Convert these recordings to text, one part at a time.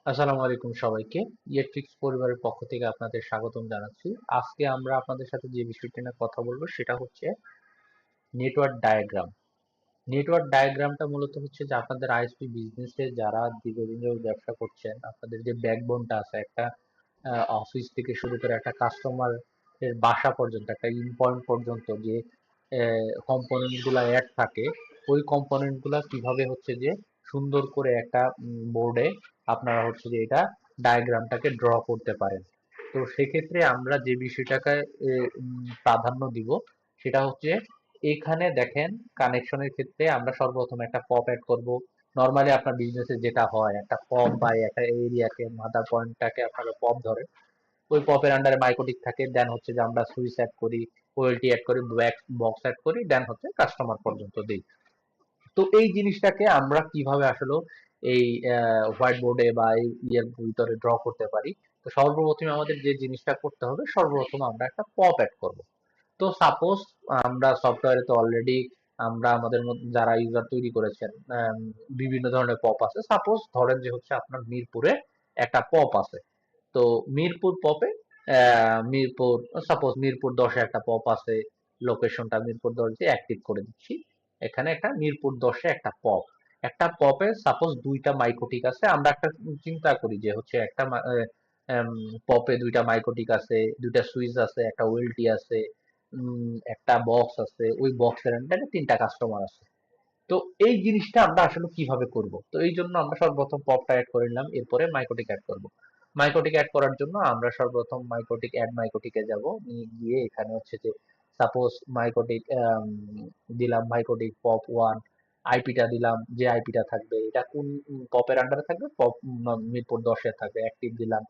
আসসালামু আলাইকুম সবাইকে। ইয়েট্রিক্স পরিবারের পক্ষ থেকে আপনাদের স্বাগতম জানাচ্ছি। আজকে আমরা আপনাদের সাথে যে বিষয়টি নিয়ে কথা বলবো সেটা হচ্ছে নেটওয়ার্ক ডায়াগ্রাম। নেটওয়ার্ক ডায়াগ্রামটা মূলত হচ্ছে যে আপনাদের আইএসপি বিজনেসে যারা দীর্ঘদিন ধরে ব্যবসা করছেন, আপনাদের যে ব্যাকবোনটা আছে একটা অফিস থেকে শুরু করে একটা কাস্টমার এর বাসা পর্যন্ত, একটা ইন পয়েন্ট পর্যন্ত যে কম্পোনেন্ট গুলা অ্যাড থাকে, ওই কম্পোনেন্ট গুলা কিভাবে হচ্ছে যে সুন্দর করে একটা বোর্ডে আপনারা হচ্ছে যে এটা ডায়াগ্রামটাকে ড্র করতে পারেন। তো সেক্ষেত্রে আমরা যে বিষয়টাকে প্রাধান্য দিব সেটা হচ্ছে, এখানে দেখেন কানেকশনের ক্ষেত্রে আমরা সর্বপ্রথম একটা পপ অ্যাড করব। নর্মালি আপনার বিজনেসে যেটা হয়, একটা পপ বা একটা এরিয়াকে মাদার পয়েন্টটাকে আপনারা পপ ধরেন, ওই পপের আন্ডারে মাইকোটিক থাকে, দেন হচ্ছে যে আমরা সুইচ অ্যাড করি, ওএলটি অ্যাড করি, বক্স অ্যাড করি, দেন হচ্ছে কাস্টমার পর্যন্ত দিই। তো এই জিনিসটাকে আমরা কিভাবে আসলে এই হোয়াইট বোর্ডে বা এই ইয়ের ভিতরে ড্র করতে পারি। তো সর্বপ্রথমে আমাদের যে জিনিসটা করতে হবে, সর্বপ্রথম আমরা একটা পপ অ্যাড করব। তো সাপোজ আমরা সফটওয়্যারে তো অলরেডি আমরা আমাদের যারা ইউজার তৈরি করেছেন, বিভিন্ন ধরনের পপ আছে। সাপোজ ধরেন যে হচ্ছে আপনার মিরপুরে একটা পপ আছে। তো মিরপুর পপে মিরপুর, সাপোজ মিরপুর 10-এ একটা পপ আছে, লোকেশনটা মিরপুর 10 দিয়ে অ্যাক্টিভ করে দিচ্ছি। এখানে একটা মিরপুর 10-এ একটা পপ, একটা পপে সাপোজ দুইটা মাইকোটিক আছে। আমরা একটা চিন্তা করি যে হচ্ছে একটা পপে দুইটা মাইকোটিক আছে, দুইটা সুইচ আছে, একটা ওয়েলটি আছে, একটা বক্স আছে, ওই বক্সের আন্ডারে তিনটা কাস্টমার আছে। তো এই জিনিসটা আমরা আসলে কিভাবে করব? তো এই জন্য আমরা সর্বপ্রথম পপটা অ্যাড করে নিলাম, এরপরে মাইকোটিক অ্যাড করব। মাইকোটিক অ্যাড করার জন্য আমরা সর্বপ্রথম মাইকোটিক অ্যাড মাইকোটিকে যাব, গিয়ে এখানে হচ্ছে যে সাপোজ মাইকোটিক দিলাম, মাইকোটিক পপ ওয়ান, আইপিটা দিলাম, যে আইপিটা থাকবে এটা কোন পপের আন্ডারে থাকবে, পপ মিরপুর 10-এ থাকবে, অ্যাক্টিভ দিলাম।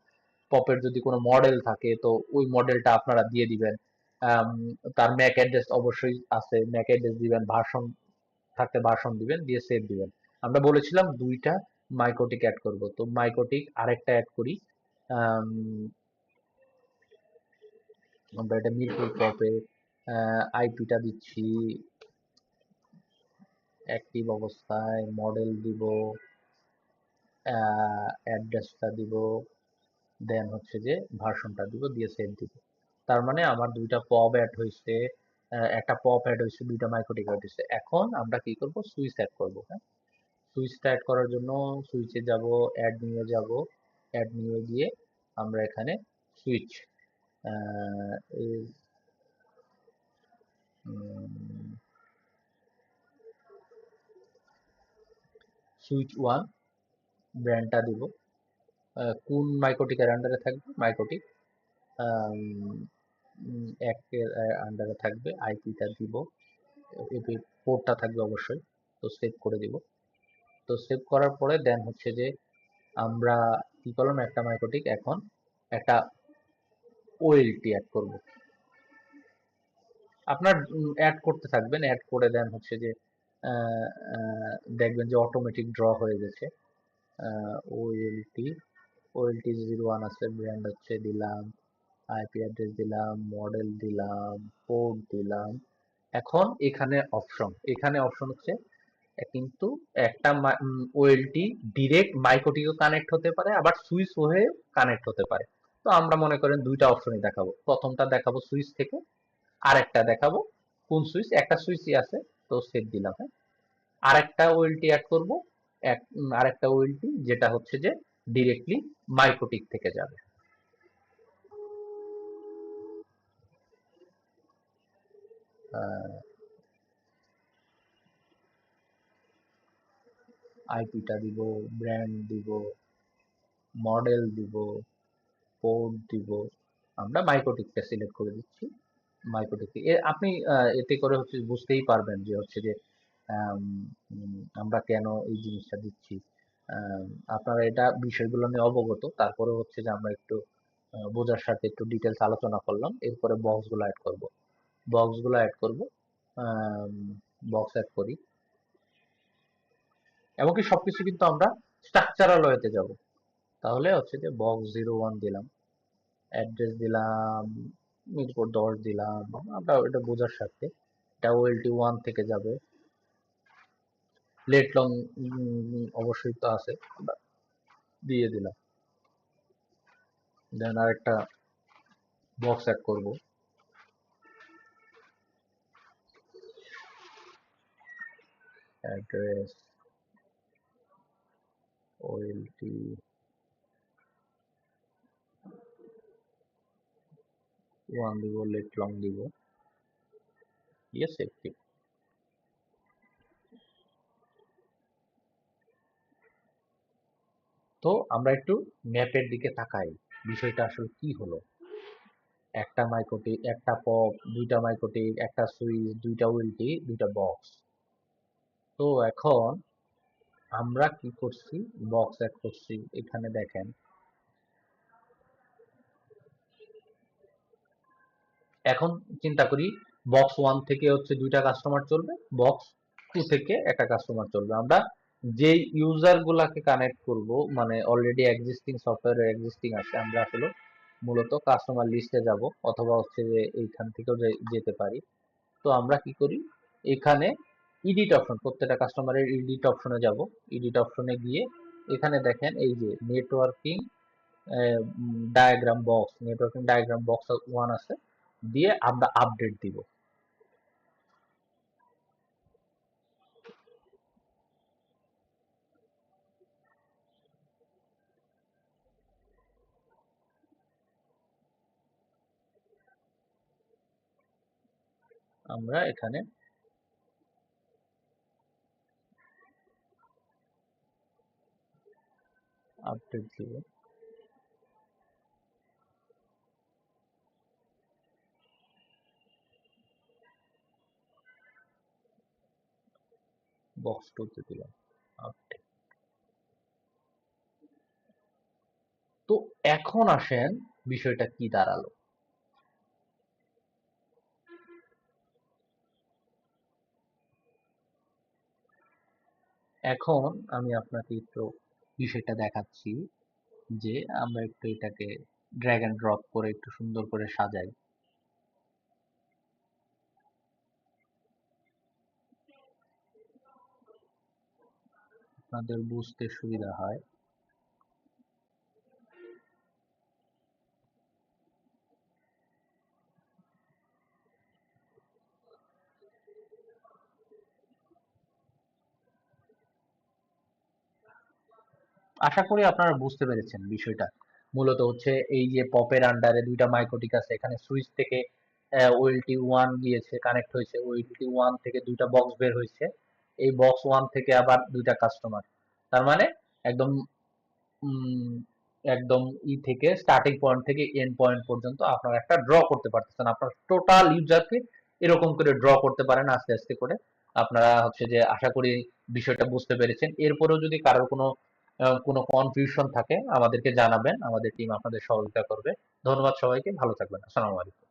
পপের যদি কোনো মডেল থাকে তো ওই মডেলটা আপনারা দিয়ে দিবেন। আম, তার ম্যাক অ্যাড্রেস অবশ্যই আছে, ম্যাক অ্যাড্রেস দিবেন, ভার্সন থাকতে ভাষণ দিবেন, দিয়ে সেভ দিবেন। আমরা বলেছিলাম দুইটা মাইকোটিক অ্যাড করব, তো মাইকোটিক আরেকটা অ্যাড করি। আম, আমরা এটা মিরপুর পপে আইপিটা দিচ্ছি অ্যাক্টিভ অবস্থায়, মডেল দিব, অ্যাড্রেসটা দিব, দেন হচ্ছে যে ভার্সনটা দিব, দিয়ে সেভ দিব। তার মানে আমার দুইটা পপ অ্যাড হয়েছে, একটা পপ অ্যাড হয়েছে, দুইটা মাইকোটিক অ্যাড হয়েছে। এখন আমরা কি করব, সুইচ অ্যাড করব। হ্যাঁ, সুইচটা অ্যাড করার জন্য সুইচে যাব, অ্যাড নিয়ে যাব, অ্যাড নিয়ে গিয়ে আমরা এখানে সুইচ সুইচ ওয়ান ব্র্যান্ডটা দিব। কোন মাইক্রোটিকের আন্ডারে থাকবে, মাইক্রোটিক একের আন্ডারে থাকবে, আইপিটা দিব, এপি পোর্টটা থাকবে অবশ্যই। তো সেভ করে দিব। তো সেভ করার পরে দেন হচ্ছে যে আমরা কি করলাম, একটা মাইক্রোটিক, এখন একটা ওএলটি অ্যাড করব। আপনার অ্যাড করতে থাকবেন, অ্যাড করে দেন হচ্ছে যে আহ, দেখবেন যে অটোমেটিক ড্র হয়ে গেছে। ওএলটি, ওএলটি 01 আছে, ব্র্যান্ড হচ্ছে দিলাম, আইপি অ্যাড্রেস দিলাম, মডেল দিলাম, পোর্ট দিলাম। এখন এখানে অপশন হচ্ছে কিন্তু একটা ওএলটি ডিরেক্ট মাইক্রোটিও কানেক্ট হতে পারে, আবার সুইচ হয়ে কানেক্ট হতে পারে। তো আমরা মনে করেন দুইটা অপশনই দেখাবো, প্রথমটা দেখাবো সুইচ থেকে, আরেকটা দেখাবো কোন সুইচ, একটা সুইচই আছে। তো সেট দিলাম। হ্যাঁ, আরেকটা ওএলটি অ্যাড করব, আরেকটা ওএলটি যেটা হচ্ছে যে ডিরেক্টলি মাইক্রোটিক থেকে যাবে। আইপিটা দিব, ব্র্যান্ড দিব, মডেল দিব, পোর্ট দিব। আমরা মাইক্রোটিকটা সিলেক্ট করে দিচ্ছি। মাইক্রোটিক আপনি এতে করে হচ্ছে বুঝতেই পারবেন যে হচ্ছে যে আম, আমরা কেন এই জিনিসটা দিচ্ছি। আম, আপনারা এটা বিষয়গুলো নিয়ে অবগত, তারপরে হচ্ছে যে আমরা একটু বোঝার সাথে একটু ডিটেলস আলোচনা করলাম। এরপরে বক্সগুলো অ্যাড করব, বক্সগুলো অ্যাড করব, বক্স অ্যাড করি। এমনকি সবকিছু কিন্তু আমরা স্ট্রাকচারাল ওয়েতে যাব। তাহলে হচ্ছে যে বক্স 01 দিলাম, অ্যাড্রেস দিলাম, মিরপুর 10 দিলাম। আমরা এটা বোঝার সাথে এটা ওএলটি 1 থেকে যাবে, লেট লং অবশ্যই তো আছে, আমরা দিয়ে দিলাম। দেন আর একটা বক্স অ্যাড করব। অ্যাড্রেস ওএলটি 1 দিব, লেট লং দিব, দিয়ে সেভ দিব। তো আমরা একটু ম্যাপের দিকে তাকাই, বিষয়টা আসলে কি হলো। একটা মাইক্রোটিক, একটা পপ, দুইটা মাইক্রোটিক, একটা সুইচ, দুইটা ওএলটি, দুইটা বক্স। তো এখন আমরা কি করছি, বক্স অ্যাড করছি। এখানে দেখেন, এখন চিন্তা করি বক্স 1 থেকে হচ্ছে দুইটা কাস্টমার চলবে, বক্স 2 থেকে একটা কাস্টমার চলবে। আমরা যে ইউজার গুলাকে কানেক্ট করব, মানে অলরেডি এক্সিস্টিং সফটওয়্যার এক্সিস্টিং আছে, আমরা আসলে মূলত কাস্টমার লিস্টে যাব, অথবা হচ্ছে যে এইখান থেকেও যেতে পারি। তো আমরা কি করি, এখানে এডিট অপশন, প্রত্যেকটা কাস্টমারের এডিট অপশনে যাব। এডিট অপশনে গিয়ে এখানে দেখেন এই যে networking diagram box, networking diagram box 1 আছে, দিয়ে আমরা আপডেট দিব। আমরা এখানে আপডেট দিব। বক্স 2 তে দিলাম আপডেট। তো এখন আসেন বিষয়টা কি দাঁড়ালো। এখন আমি আপনাকে একটু বিষয়টা দেখাচ্ছি, যে আমরা একটু এটাকে ড্র্যাগ এন্ড ড্রপ করে একটু সুন্দর করে সাজাই, আপনাদের বুঝতে সুবিধা হয়। আশা করি আপনারা বুঝতে পেরেছেন বিষয়টা। মূলত হচ্ছে এই যে পপের আন্ডারে দুইটা মাইক্রোটিক আছে, এখানে সুইচ থেকে ওএলটি 1 গিয়েছে, কানেক্ট হয়েছে, ওএলটি 1 থেকে দুইটা বক্স বের হয়েছে, এই বক্স 1 থেকে আবার দুইটা কাস্টমার। তার মানে একদম উম, একদম থেকে স্টার্টিং পয়েন্ট থেকে এন্ড পয়েন্ট পর্যন্ত আপনারা একটা ড্র করতে পারতেছেন। আপনার টোটাল ইউজারকে এরকম করে ড্র করতে পারেন আস্তে আস্তে করে। আপনারা হচ্ছে যে আশা করি বিষয়টা বুঝতে পেরেছেন। এরপরেও যদি কারোর কোনো কনফিউশন থাকে আমাদেরকে জানাবেন, আমাদের টিম আপনাদের সহযোগিতা করবে। ধন্যবাদ সবাইকে, ভালো থাকবেন। আসসালামু আলাইকুম।